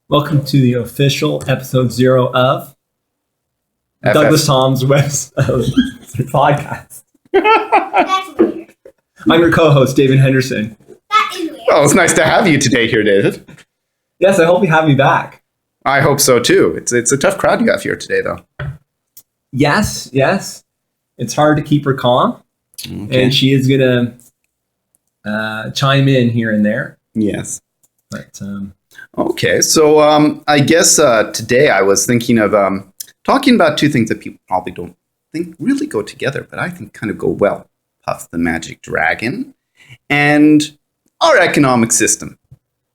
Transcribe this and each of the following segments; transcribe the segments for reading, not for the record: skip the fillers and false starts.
Welcome to the official episode 0 of FF. Douglas Tom's podcast. That's weird. I'm your co-host, David Henderson. That is weird. Well, it's nice to have you today here, David. Yes, I hope you have me back. I hope so, too. It's a tough crowd you have here today, though. Yes. It's hard to keep her calm, and she is going to chime in here and there. Yes. But Okay, so I guess today I was thinking of talking about two things that people probably don't think really go together, but I think kind of go well. Puff the Magic Dragon and our economic system,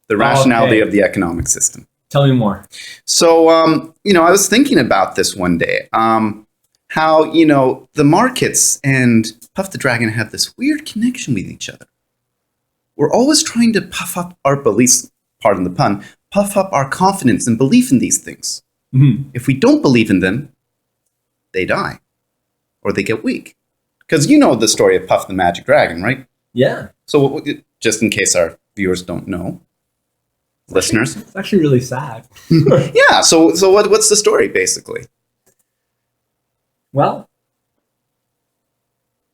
the rationality of the economic system. Tell me more. So, I was thinking about this one day, how, the markets and Puff the Dragon have this weird connection with each other. We're always trying to puff up our beliefs, pardon the pun, puff up our confidence and belief in these things. Mm-hmm. If we don't believe in them, they die or they get weak. Because you know the story of Puff the Magic Dragon, right? Yeah. So just in case our viewers don't know, listeners. It's actually really sad. Yeah, so what's the story, basically? Well,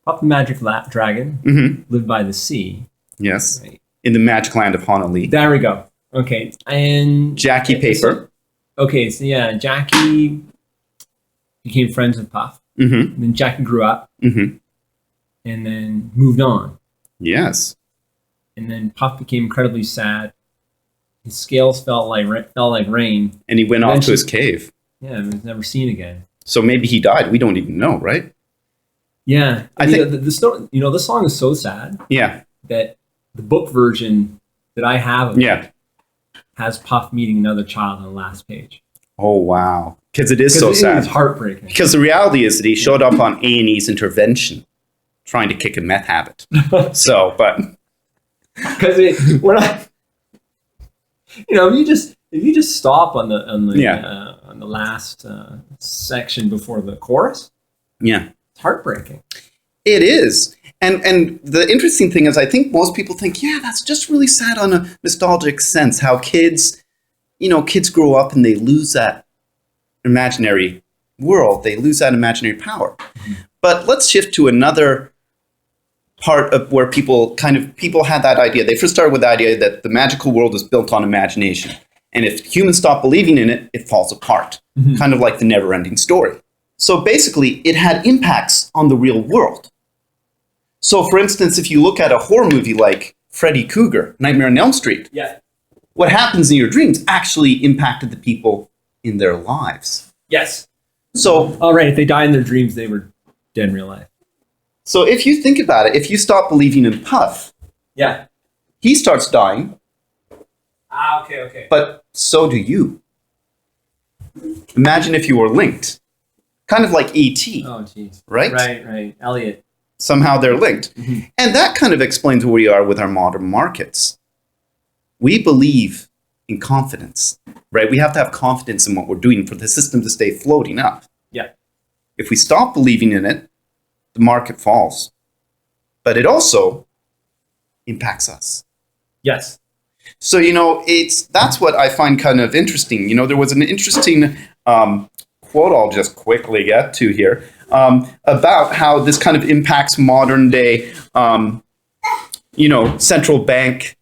Puff the Magic Dragon lived by the sea. Yes. Right. In the magic land of Honolulu. There we go. Okay. And Jackie Paper. Okay, so yeah, Jackie became friends with Puff. Mm-hmm. And then Jackie grew up Mm-hmm. and then moved on. Yes. And then Puff became incredibly sad. His scales fell like rain. And he went off to his cave. Yeah, and was never seen again. So maybe he died. We don't even know, right? Yeah. I And think- the story, this song is so sad Yeah. that the book version that I have of it Yeah. has Puff meeting another child on the last page. Oh, wow. Because it is so It's sad. heartbreaking. Because the reality is that he showed up on A&E's intervention trying to kick a meth habit. So, but... Because when I, if you just stop on the last section before the chorus, Yeah. it's heartbreaking. It is. And the interesting thing is I think most people think, yeah, that's just really sad on a nostalgic sense, how kids grow up and they lose that imaginary world. They lose that imaginary power. Mm-hmm. But let's shift to another part of where people had that idea. They first started with the idea that the magical world is built on imagination. And if humans stop believing in it, it falls apart. Mm-hmm. Kind of like the never-ending story. So basically, it had impacts on the real world. So, for instance, if you look at a horror movie like Freddy Krueger, Nightmare on Elm Street, Yeah. what happens in your dreams actually impacted the people in their lives. Yes. So, All right. If they die in their dreams, they were dead in real life. so if you think about it, if you stop believing in Puff, Yeah. he starts dying, Okay. but so do you. Imagine if you were linked. Kind of like E.T., Oh, jeez. right? Right. Elliot. Somehow they're linked. Mm-hmm. And that kind of explains where we are with our modern markets. We believe in confidence, right? We have to have confidence in what we're doing for the system to stay floating up. Yeah. If we stop believing in it, the market falls. But it also impacts us. Yes. So, that's what I find kind of interesting. There was an interesting quote I'll just quickly get to here about how this kind of impacts modern day, central bank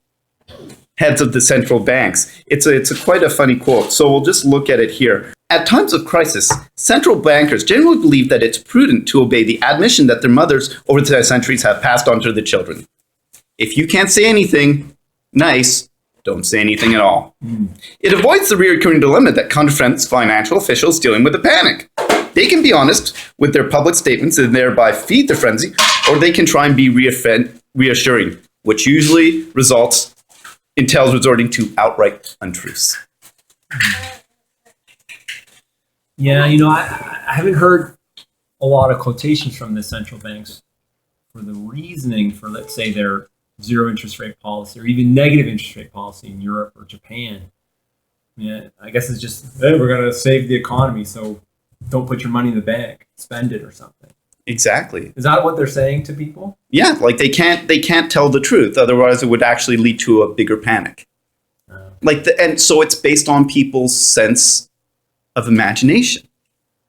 heads of the central banks. It's quite a funny quote. So we'll just look at it here. At times of crisis, central bankers generally believe that it's prudent to obey the admonition that their mothers over the centuries have passed on to the children. If you can't say anything nice, don't say anything at all. It avoids the recurring dilemma that confronts financial officials dealing with a panic. They can be honest with their public statements and thereby feed the frenzy, or they can try and be reassuring, which usually entails resorting to outright untruths. Yeah, I haven't heard a lot of quotations from the central banks for the reasoning for, let's say, their zero interest rate policy or even negative interest rate policy in Europe or Japan. Yeah, I guess it's just, hey, we're going to save the economy, so don't put your money in the bank, spend it or something. Exactly. Is that what they're saying to people? Yeah, like they can't tell the truth, otherwise it would actually lead to a bigger panic. And so it's based on people's sense of imagination.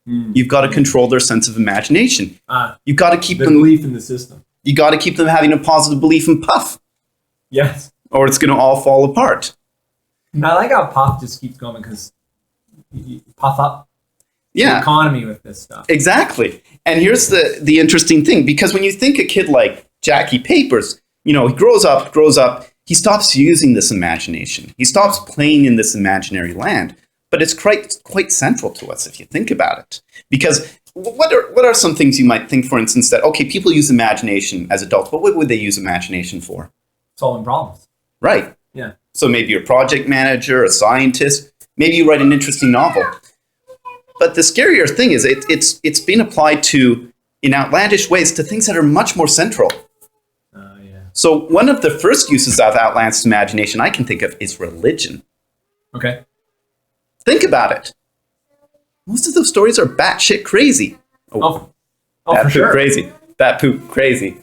You've got to control their sense of imagination. You've got to keep The them. belief in the system. You got to keep them having a positive belief in Puff, Yes. or it's going to all fall apart. I like how Puff just keeps going because you puff up the Yeah, economy with this stuff. exactly. And here's the interesting thing, because when you think a kid like Jackie Papers, he grows up, he stops using this imagination. He stops playing in this imaginary land. But it's quite central to us if you think about it. Because what are some things you might think, for instance, that, okay, people use imagination as adults, but what would they use imagination for? Solving problems. Right. Yeah. So maybe you're a project manager, a scientist, maybe you write an interesting novel. But the scarier thing is it's been applied to, in outlandish ways, to things that are much more central. Yeah. So one of the first uses of outlandish imagination I can think of is religion. Okay. Think about it. Most of those stories are batshit crazy. Oh, Bat for poop sure. crazy. Bat poop crazy.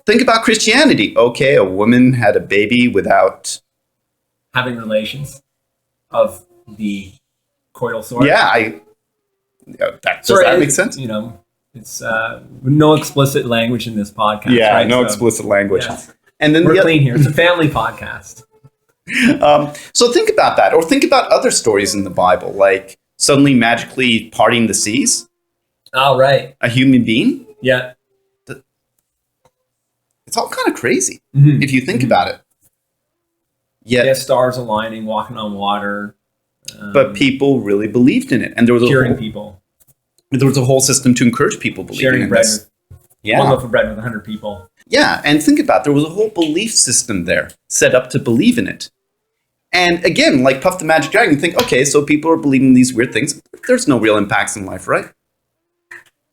Think about Christianity. Okay, a woman had a baby without... Having relations of the coital sort. Yeah, does that make sense? It's no explicit language in this podcast. Yeah, right? no So, explicit language. yes. And then We're clean here. It's a family podcast. So think about that, or think about other stories in the Bible, like suddenly magically parting the seas, Oh, right. a human being. Yeah. It's all kind of crazy Mhm. if you think about it. Yet, Yeah, stars aligning, walking on water. but people really believed in it, and there was Curing people. there was a whole system to encourage people believing Sharing in bread this. with, Yeah. one loaf of bread with 100 people. Yeah, and think about it, there was a whole belief system there set up to believe in it. And again, like Puff the Magic Dragon, you think, okay, so people are believing these weird things. There's no real impacts in life, right?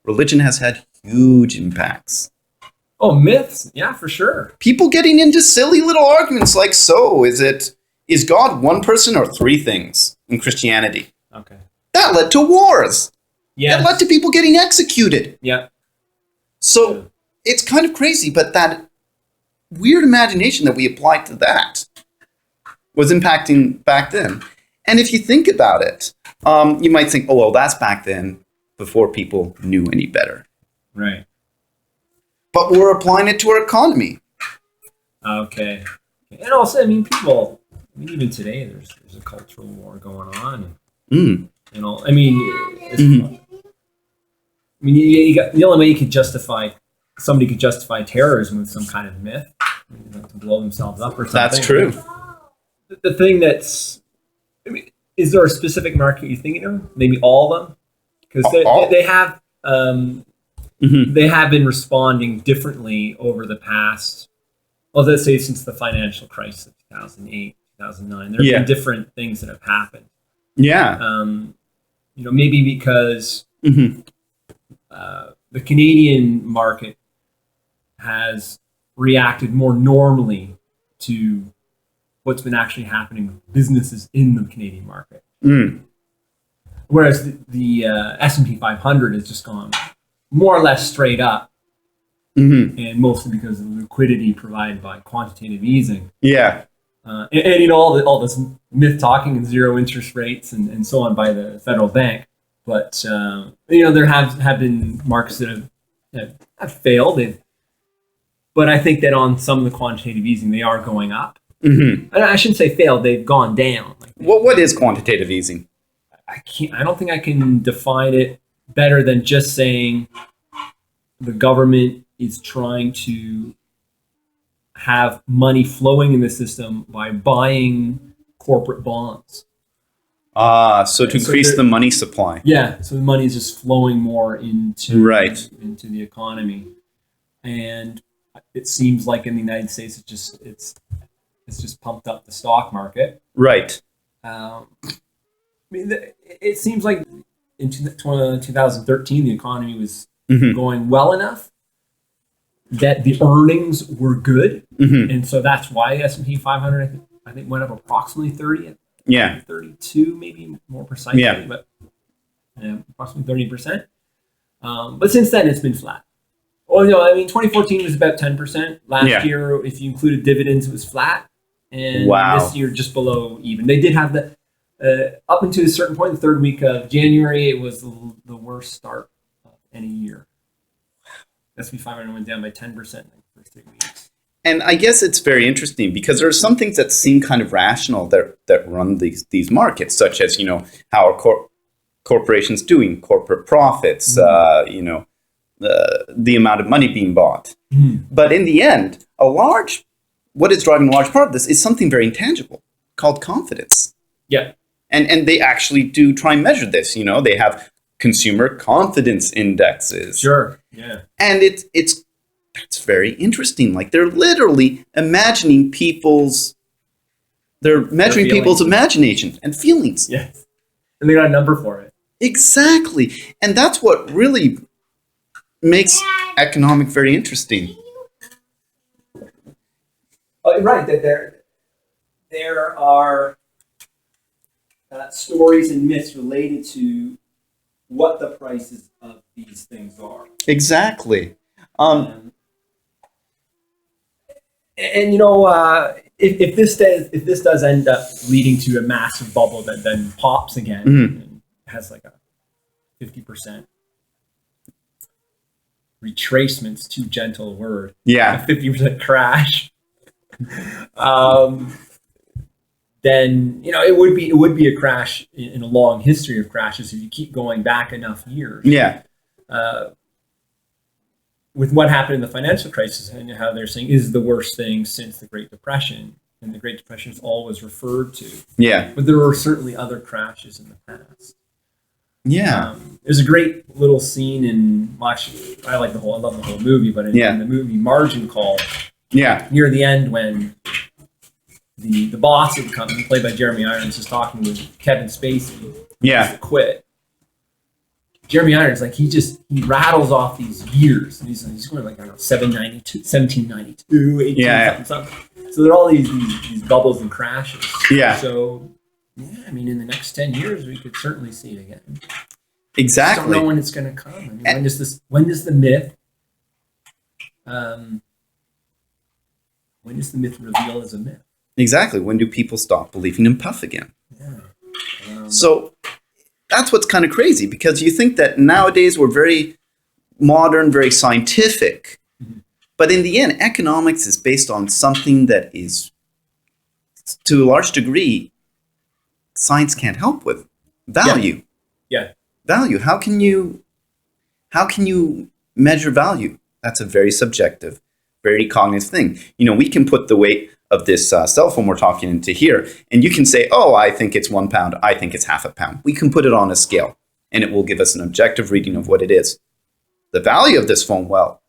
Religion has had huge impacts. Oh, myths. Yeah, for sure. People getting into silly little arguments like, so is God one person or three things in Christianity? Okay. That led to wars. Yeah. That led to people getting executed. Yeah. So it's kind of crazy, but that weird imagination that we applied to that was impacting back then. And if you think about it, you might think, oh, well, that's back then before people knew any better. Right. But we're applying it to our economy. Okay. And also, people, even today, there's a cultural war going on. Mm. You got, the only way you could somebody could justify terrorism with some kind of myth, to blow themselves up or something. That's true. The thing that's, is there a specific market you're thinking of? Maybe all of them, because they have they have been responding differently over the past, well, let's say since the financial crisis of 2008, 2009. There have been different things that have happened. Yeah. Maybe because the Canadian market has reacted more normally to what's been actually happening with businesses in the Canadian market. Mm. Whereas the S&P 500 has just gone more or less straight up, and mostly because of the liquidity provided by quantitative easing. Yeah. And all this myth talking and zero interest rates and so on by the federal bank. But there have been markets that have failed. But I think that on some of the quantitative easing, they are going up. Mm-hmm. And I shouldn't say failed; they've gone down. What is quantitative easing? I don't think I can define it better than just saying the government is trying to have money flowing in the system by buying corporate bonds. So to increase the money supply. Yeah, so the money is just flowing more into the economy, and it seems like in the United States, it's just pumped up the stock market. Right. It seems like in 2013, the economy was going well enough that the earnings were good, and so that's why the S&P 500 I think went up approximately 30. Yeah. 32, maybe more precisely, but approximately 30%. But since then, it's been flat. Well, 2014 was about 10%. Last year, if you included dividends, it was flat. and Wow. this year just below even. They did have the up until a certain point, the third week of January, it was the worst start of any year. S&P 500 went down by 10% in the first 3 weeks. And I guess it's very interesting because there are some things that seem kind of rational that run these markets, such as, how are corporations doing, corporate profits, the amount of money being bought. But in the end, what is driving a large part of this is something very intangible called confidence. Yeah. And they actually do try and measure this. They have consumer confidence indexes. Sure. Yeah. And that's very interesting. Like they're literally measuring people's imagination and feelings. Yes. And they got a number for it. Exactly. And that's what really makes economic very interesting. Oh, right. That there are stories and myths related to what the prices of these things are. Exactly. And if this does end up leading to a massive bubble that then pops again and has like a 50% retracement's too gentle a word. Yeah. A 50% crash. Then it would be a crash in a long history of crashes if you keep going back enough years. Yeah. With what happened in the financial crisis and how they're saying is the worst thing since the Great Depression, and the Great Depression is always referred to. Yeah. But there were certainly other crashes in the past. Yeah. There's a great little scene I love the whole movie, but in the movie Margin Call, near the end when the boss of the company, played by Jeremy Irons, is talking with Kevin Spacey. Yeah. To quit. Jeremy Irons, he rattles off these years, and he's going 1792, 18 something. So there are all these bubbles and crashes. Yeah. So in the next 10 years, we could certainly see it again. Exactly. I don't know when it's going to come. When does the myth reveal as a myth? Exactly. When do people stop believing in puff again? Yeah. So that's what's kind of crazy, because you think that nowadays we're very modern, very scientific, but in the end, economics is based on something that is, to a large degree, science can't help with. Value. Yeah. Value. How can you measure value? That's a very subjective, very cognitive thing. We can put the weight of this cell phone we're talking into here, and you can say, oh, I think it's 1 pound, I think it's half a pound. We can put it on a scale, and it will give us an objective reading of what it is. The value of this phone, well,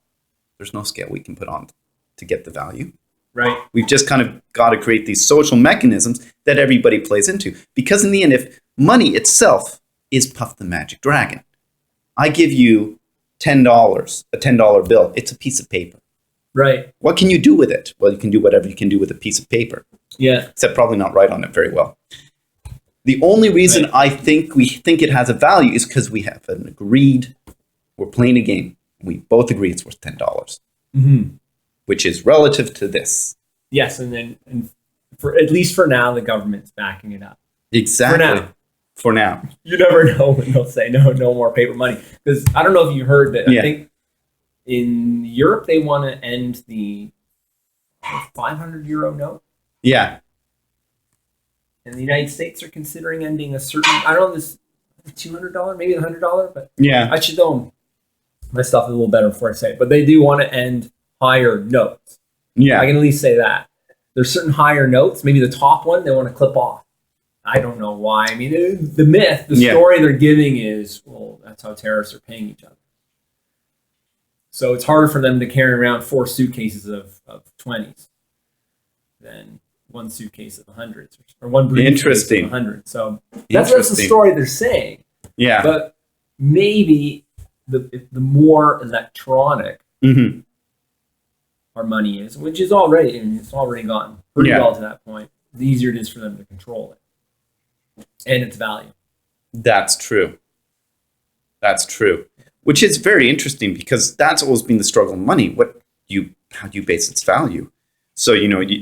there's no scale we can put on to get the value. Right. We've just kind of got to create these social mechanisms that everybody plays into. Because in the end, if money itself is Puff the Magic Dragon, I give you $10, a $10 bill, it's a piece of paper. Right. What can you do with it? Well, you can do whatever you can do with a piece of paper. Yeah. Except probably not write on it very well. The only reason I think we think it has a value is because we have an agreed, we're playing a game. We both agree it's worth $10, which is relative to this. Yes, and for at least for now, the government's backing it up. Exactly. For now. You never know when they'll say no more paper money. Because I don't know if you heard that. I think in Europe they want to end the 500 euro note. Yeah. And the United States are considering ending a certain, I don't know, this $200, maybe $100, but I should know my stuff a little better before I say it. But they do want to end higher notes. Yeah. I can at least say that. There's certain higher notes, maybe the top one, they want to clip off. I don't know why. I mean, the myth, the story they're giving is, well, that's how terrorists are paying each other. So it's harder for them to carry around 4 suitcases of 20s than 1 suitcase of 100s or 1 briefcase of 100. So that's the story they're saying. Yeah. But maybe the more electronic our money is, which is already, it's already gotten pretty well to that point, the easier it is for them to control it and its value. That's true. That's true. Which is very interesting because that's always been the struggle of money. How do you base its value? So,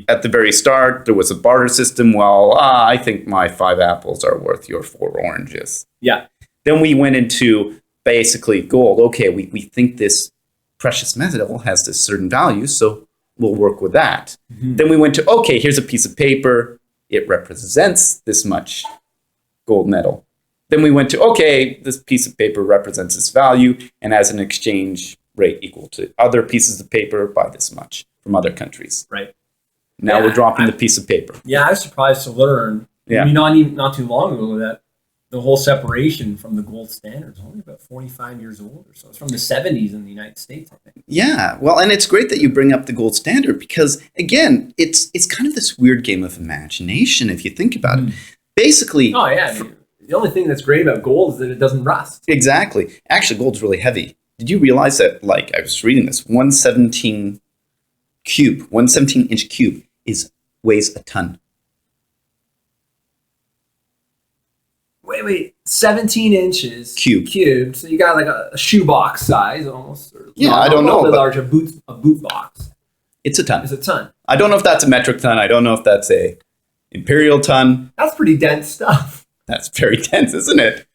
at the very start, there was a barter system. Well, I think my 5 apples are worth your 4 oranges. Yeah. Then we went into basically gold. Okay, we think this precious metal has this certain value, so we'll work with that. Mm-hmm. Then we went to, okay, here's a piece of paper. It represents this much gold metal. Then we went to, okay, this piece of paper represents this value and has an exchange rate equal to other pieces of paper by this much from other countries. Right. Now we're dropping the piece of paper. Yeah, I was surprised to learn, Yeah. I mean, not too long ago, that the whole separation from the gold standard is only about 45 years old or so. It's from the 70s in the United States, I think. Yeah, well, and it's great that you bring up the gold standard because, again, it's kind of this weird game of imagination if you think about it. Basically, Oh, yeah. I mean, the only thing that's great about gold is that it doesn't rust. exactly. Actually, gold's really heavy. Did you realize that, like, I was reading this, 117 inch cube weighs a ton. Wait, 17 inches Cubed. So you got like a shoebox size almost. Or, Yeah, I don't know, A but- large, a boot box. It's a ton. It's a ton. I don't know if that's a metric ton. I don't know if that's a imperial ton. That's pretty dense stuff. That's very dense, isn't it?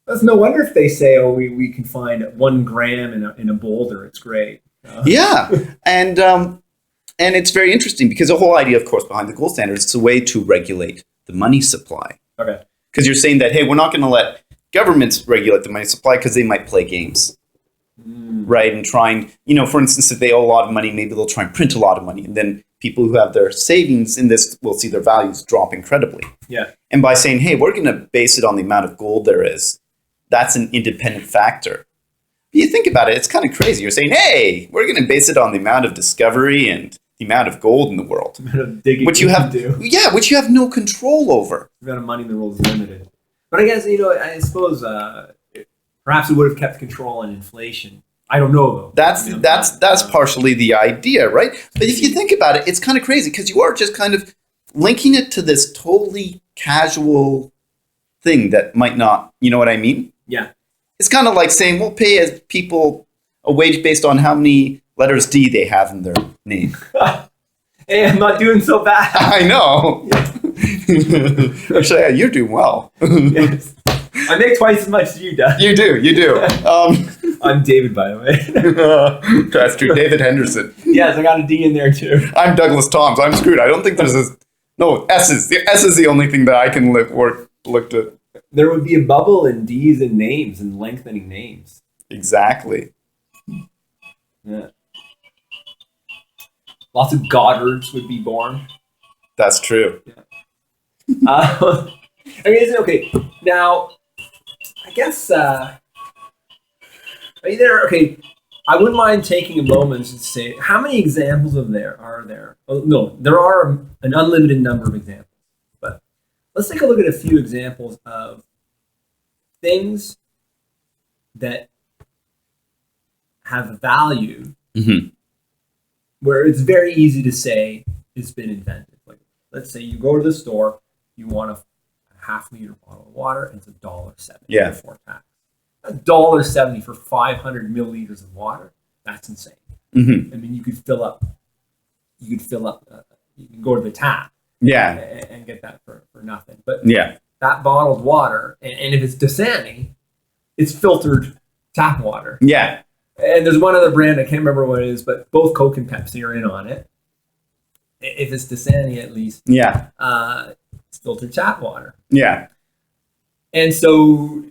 That's no wonder if they say, oh, we can find 1 gram in a boulder. It's great. Yeah, and it's very interesting because the whole idea, of course, behind the gold standard is it's a way to regulate the money supply. Okay. Because you're saying that, hey, we're not going to let governments regulate the money supply because they might play games, right? And trying, for instance, if they owe a lot of money, maybe they'll try and print a lot of money, and then people who have their savings in this will see their values drop incredibly. Yeah. And by saying, hey, we're going to base it on the amount of gold there is, that's an independent factor. But you think about it, it's kind of crazy. You're saying, hey, we're going to base it on the amount of discovery and the amount of gold in the world, which you have, which you have no control over. The amount of money in the world is limited. But I guess, I suppose perhaps it would have kept control on inflation. I don't know, though. That's partially the idea, right? But if you think about it, it's kind of crazy because you are just kind of linking it to this totally casual thing that might not, you know what I mean? Yeah. It's kind of like saying we'll pay as people a wage based on how many letters D they have in their name. Hey, I'm not doing so bad. I know. Actually, yeah, you're doing well. Yes. I make twice as much as you do. You do. I'm David, by the way. That's true. David Henderson. Yes, I got a D in there, too. I'm Douglas Toms. I'm screwed. I don't think there's this. No, S's. The S is the only thing that I can look to. There would be a bubble in D's and names and lengthening names. Exactly. Yeah. Lots of Goddards would be born. That's true. Okay. Now, I guess, are you there? Okay. I wouldn't mind taking a moment to say, how many examples are there? Well, no, there are an unlimited number of examples. But let's take a look at a few examples of things that have value where it's very easy to say it's been invented. Like, let's say you go to the store, you want a half-liter bottle of water, and it's $1.70 before tax. $1.70 for 500 milliliters of water. That's insane. I mean, you could fill up. You can go to the tap. And get that for nothing. But that bottled water, and if it's Dasani, it's filtered tap water. Yeah. And there's one other brand, I can't remember what it is, but both Coke and Pepsi are in on it. If it's Dasani, at least. It's filtered tap water. Yeah. And so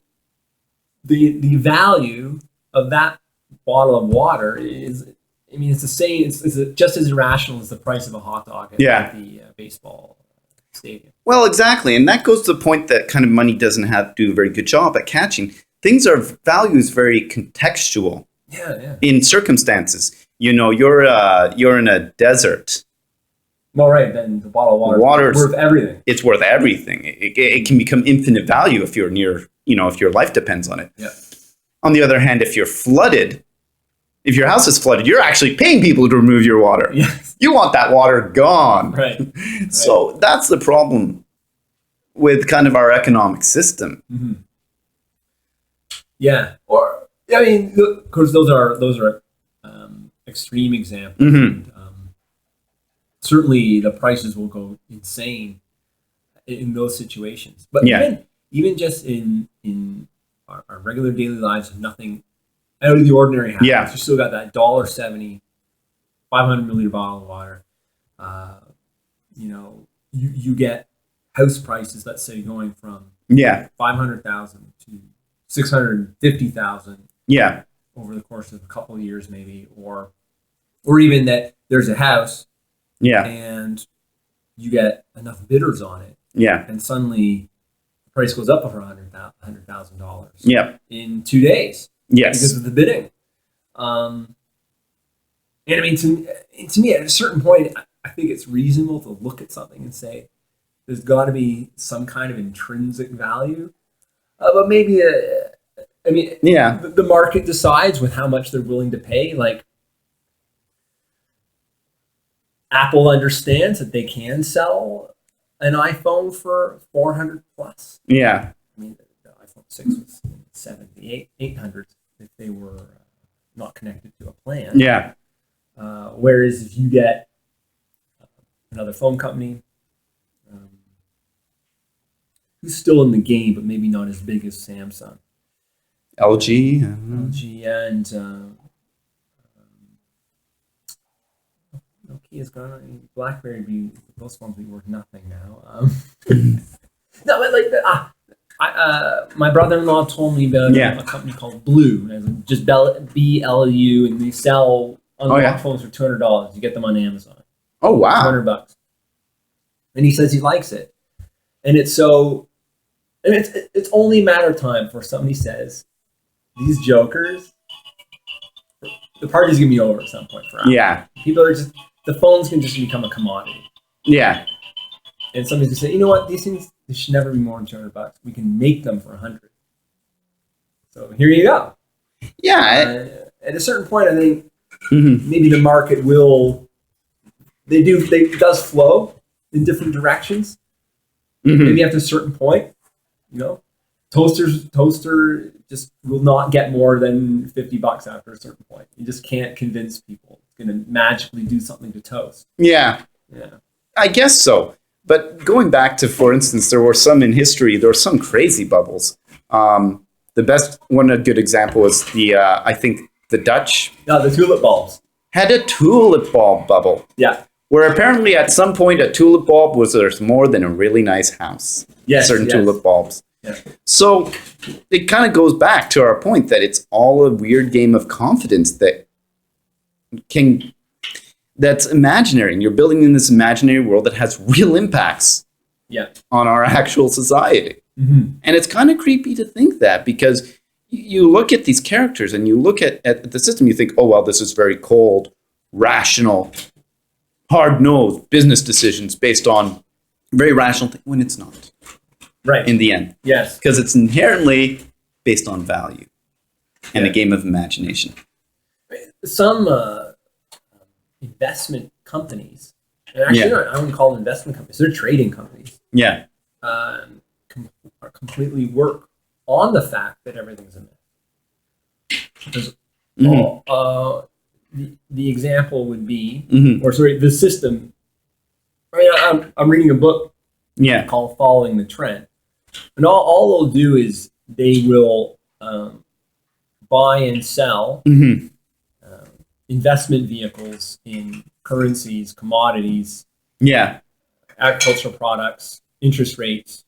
the value of that bottle of water is, I mean, it's the same. It's just as irrational as the price of a hot dog at the baseball stadium. Well, exactly, and that goes to the point that kind of money doesn't have to do a very good job at catching. Value is very contextual. In circumstances, you're in a desert. Well, right, then the bottle of water is worth everything. It's worth everything. It can become infinite value if you're near, if your life depends on it. Yeah. On the other hand, if you're flooded, if your house is flooded, you're actually paying people to remove your water. Yes. You want that water gone. Right. So that's the problem with kind of our economic system. Yeah. Or, I mean, of course, those are extreme examples. certainly the prices will go insane in those situations. But even just in our regular daily lives, nothing out of the ordinary happens. Yeah. You still got that $1.70, 500 milliliter bottle of water. You get house prices, let's say, going from 500,000 to 650,000 over the course of a couple of years, maybe, or even that there's a house and you get enough bidders on it, and suddenly the price goes up over $100,000 in 2 days because of the bidding. And I mean, to me, at a certain point, I think it's reasonable to look at something and say, there's got to be some kind of intrinsic value. But maybe, the market decides with how much they're willing to pay. Like, Apple understands that they can sell an iPhone for 400 plus. Yeah. I mean, the iPhone 6 was 700, 800 if they were not connected to a plan. Yeah. Whereas if you get another phone company who's still in the game, but maybe not as big as Samsung, LG, and Nokia's gone. BlackBerry, those phones be worth nothing now. No, but like my brother-in-law told me about a company called Blue, just BLU, and they sell unlocked phones for $200. You get them on Amazon. Oh wow, $200. And he says he likes it, and it's only a matter of time before somebody says, these jokers, the party's gonna be over at some point for Apple. Yeah. People are just, the phones can just become a commodity. Yeah. And somebody's gonna say, you know what, these things, they should never be more than $200. We can make them for $100. So here you go. Yeah. At a certain point, I think maybe the market will, it does flow in different directions. Maybe after a certain point, toaster just will not get more than $50 after a certain point. You just can't convince people it's going to magically do something to toast. Yeah. I guess so. But going back to, for instance, there were some in history, there were some crazy bubbles. The best one, a good example is I think the Dutch. The tulip bulbs. Had a tulip bulb bubble. Yeah. Where apparently at some point a tulip bulb was worth more than a really nice house. Yes. Certain tulip bulbs. Yeah. So it kind of goes back to our point that it's all a weird game of confidence that's imaginary. And you're building in this imaginary world that has real impacts on our actual society. And it's kind of creepy to think that, because you look at these characters and you look at the system, you think, oh, well, this is very cold, rational, hard-nosed business decisions based on very rational things, when it's not. Right. In the end. Yes. Because it's inherently based on value and a game of imagination. Some investment companies, and actually I wouldn't call them investment companies, they're trading companies. Yeah. Completely work on the fact that everything's a myth. Because the example would be, the system. I'm reading a book called Following the Trend. And all they'll do is they will buy and sell investment vehicles in currencies, commodities, agricultural products, interest rates,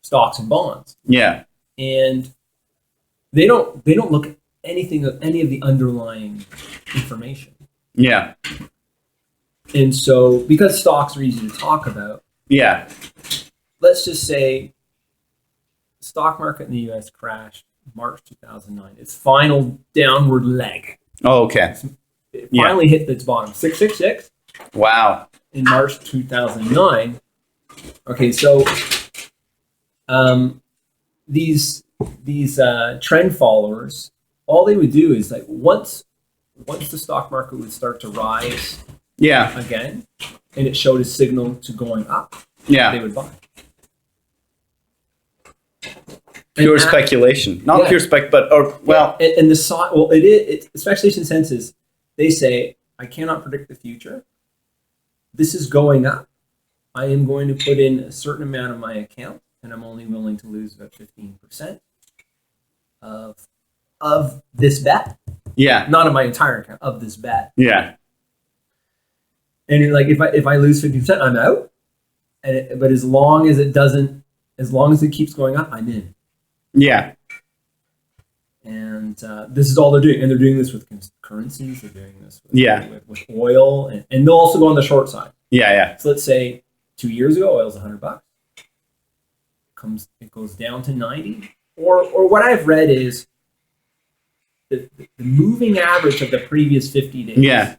stocks and bonds. Yeah. And they don't look at any of the underlying information. Yeah. And so because stocks are easy to talk about, let's just say the stock market in the US crashed March 2009. Its final downward leg. Oh, okay. It finally hit its bottom, 666. Wow. In March 2009. Okay, so these trend followers, all they would do is, like, once the stock market would start to rise again, and it showed a signal to going up, they would buy. Pure speculation, not pure spec, but and the speculation sense is they say, I cannot predict the future, this is going up, I am going to put in a certain amount of my account, and I'm only willing to lose about 15% of this bet. Yeah. Not of my entire account, of this bet. Yeah. And like if I lose 50%, I'm out. But as long as it keeps going up, I'm in. Yeah. And this is all they're doing. And they're doing this with currencies. They're doing this with oil. And they'll also go on the short side. Yeah. Yeah. So let's say 2 years ago, oil's $100. It goes down to 90. Or what I've read is the moving average of the previous 50 days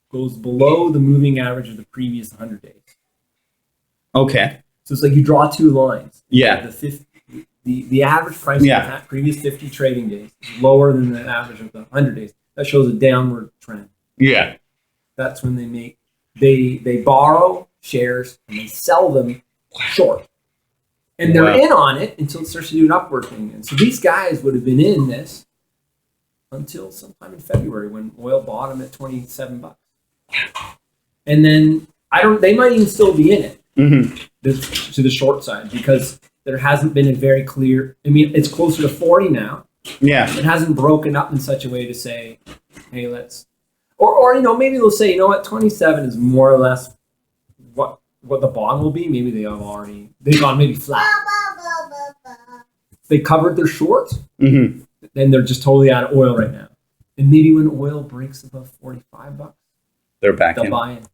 goes below the moving average of the previous 100 days. Okay. So it's like you draw two lines. Yeah. The average price of the previous 50 trading days is lower than the average of the 100 days. That shows a downward trend. Yeah. That's when they borrow shares and they sell them short. And they're in on it until it starts to do an upward thing. And so these guys would have been in this until sometime in February when oil bottomed at $27. And then they might even still be in it to the short side because there hasn't been a very clear, I mean, it's closer to 40 now. Yeah. It hasn't broken up in such a way to say, hey, or maybe they'll say, you know what, 27 is more or less what the bond will be. Maybe they've gone maybe flat. They covered their shorts, then they're just totally out of oil right now. And maybe when oil breaks above $45, they'll buy in.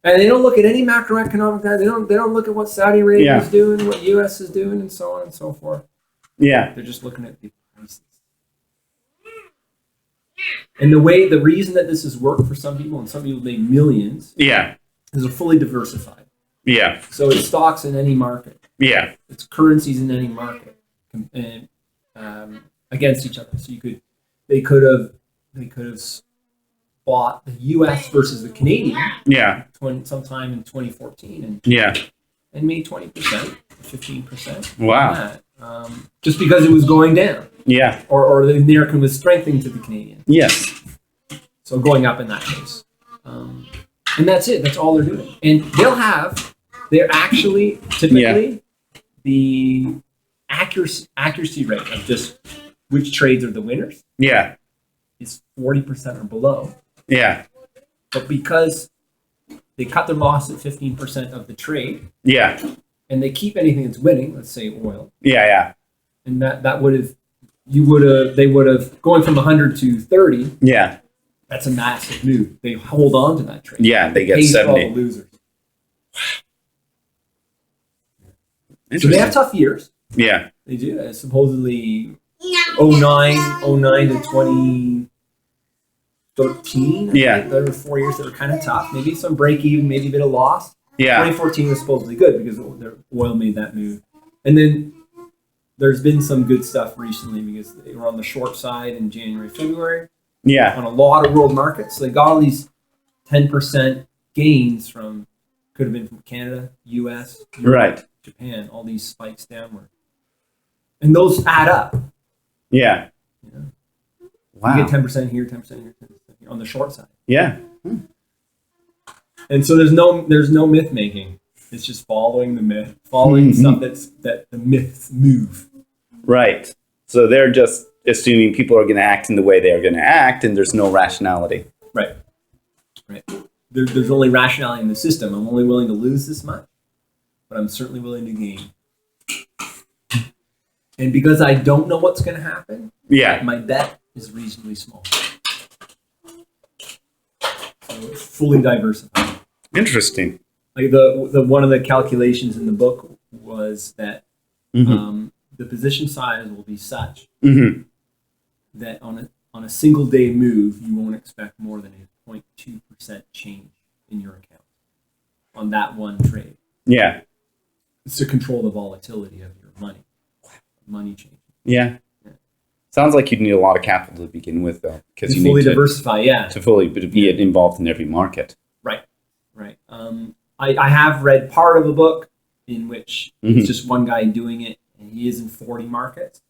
And they don't look at any macroeconomic data. They don't look at what Saudi Arabia is doing, what US is doing, and so on and so forth. Yeah. They're just looking at the prices. And the reason that this has worked for some people, and some people make millions, is they're fully diversified. Yeah. So it's stocks in any market. Yeah. It's currencies in any market, and against each other. So they could have bought the U.S. versus the Canadian. Yeah. Sometime in 2014, and made 20%, 15%. Wow. Just because it was going down. Yeah. Or the American was strengthening to the Canadian. Yes. So going up in that case. And that's it. That's all they're doing. And they're actually typically the accuracy rate of just which trades are the winners. Yeah. Is 40% or below. Yeah. But because they cut their loss at 15% of the trade. Yeah. And they keep anything that's winning, let's say oil. Yeah, yeah. And they would have going from 100 to 30. Yeah. That's a massive move. They hold on to that trade. Yeah, they get 70. All the losers. So they have tough years. Yeah. They do. Supposedly 09 to 2013. Yeah. There were 4 years that were kind of tough. Maybe some break even, maybe a bit of loss. Yeah. 2014 was supposedly good because their oil made that move. And then there's been some good stuff recently because they were on the short side in January, February. Yeah. On a lot of world markets. So they got all these 10% gains could have been from Canada, US, Europe, Japan, all these spikes downward. And those add up. Yeah. Wow. You get 10% here, 10% here, 10% here on the short side. Yeah. And so there's no myth making. It's just following the myth, following stuff that the myths move. Right. So they're just assuming people are going to act in the way they are going to act, and there's no rationality. Right. Right. There's only rationality in the system. I'm only willing to lose this much, but I'm certainly willing to gain. And because I don't know what's going to happen, my bet is reasonably small. So it's fully diversified. Interesting. Like the one of the calculations in the book was that the position size will be such that on a single day move, you won't expect more than a 0.2% change in your account on that one trade. Yeah. It's to control the volatility of your money change. Yeah. Sounds like you'd need a lot of capital to begin with, though, because you need to diversify. To fully be involved in every market. Right. Right. I have read part of a book in which it's just one guy doing it, and he is in 40 markets.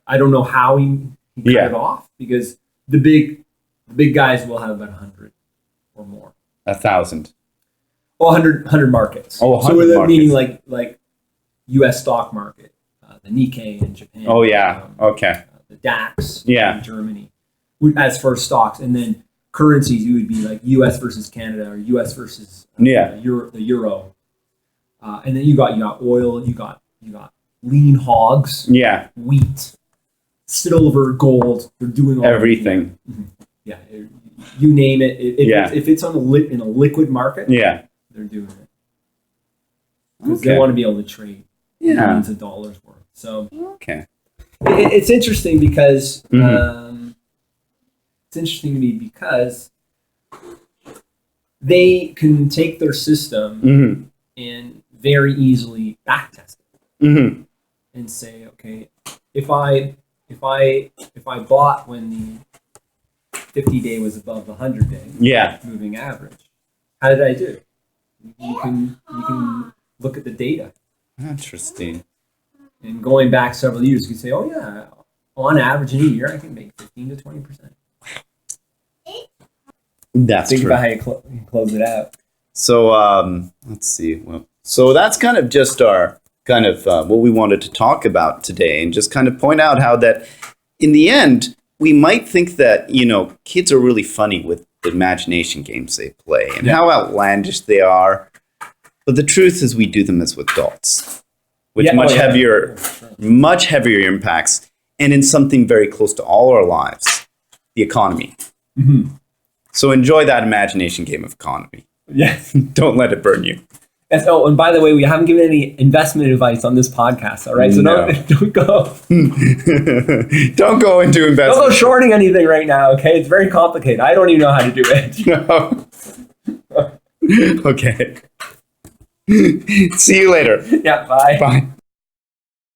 I don't know how he cut it off because the big guys will have about 100 or more. 1,000. Oh, 100 markets. Oh, 100 so markets. meaning like U.S. stock market, the Nikkei in Japan. Oh, yeah. Okay. The DAX Yeah. in Germany. As for stocks, and then currencies, you would be like U.S. versus Canada or U.S. versus the euro. And then you got oil, you got lean hogs, Yeah. wheat, silver, gold. They're doing all Everything. Yeah, you name it. If it's on in a liquid market, Yeah. they're doing it because Okay. they want to be able to trade Yeah. millions of dollars worth. So Okay. it's interesting because Mhm. it's interesting to me because they can take their system Mm-hmm. and very easily backtest it Mm-hmm. and say, okay, if I bought when the 50-day was above the 100-day Yeah. moving average, how did I do? You can look at the data, Interesting. and going back several years, you can say, oh yeah, on average in a year, I can make 15 to 20%. That's Think true. about how you close it out. So let's see. Well, so that's kind of just our kind of what we wanted to talk about today, and just kind of point out how that in the end we might think that kids are really funny with the imagination games they play and how outlandish they are, but the truth is we do them as adults with much heavier impacts, and in something very close to all our lives, the economy. Mm-hmm. So enjoy that imagination game of economy. Yes. Don't let it burn you. Yes. Oh, and by the way, we haven't given any investment advice on this podcast. All right, so No. don't go Don't go into investment. shorting anything right now. Okay, it's very complicated. I don't even know how to do it. No. Okay. See you later. Yeah. Bye. Bye.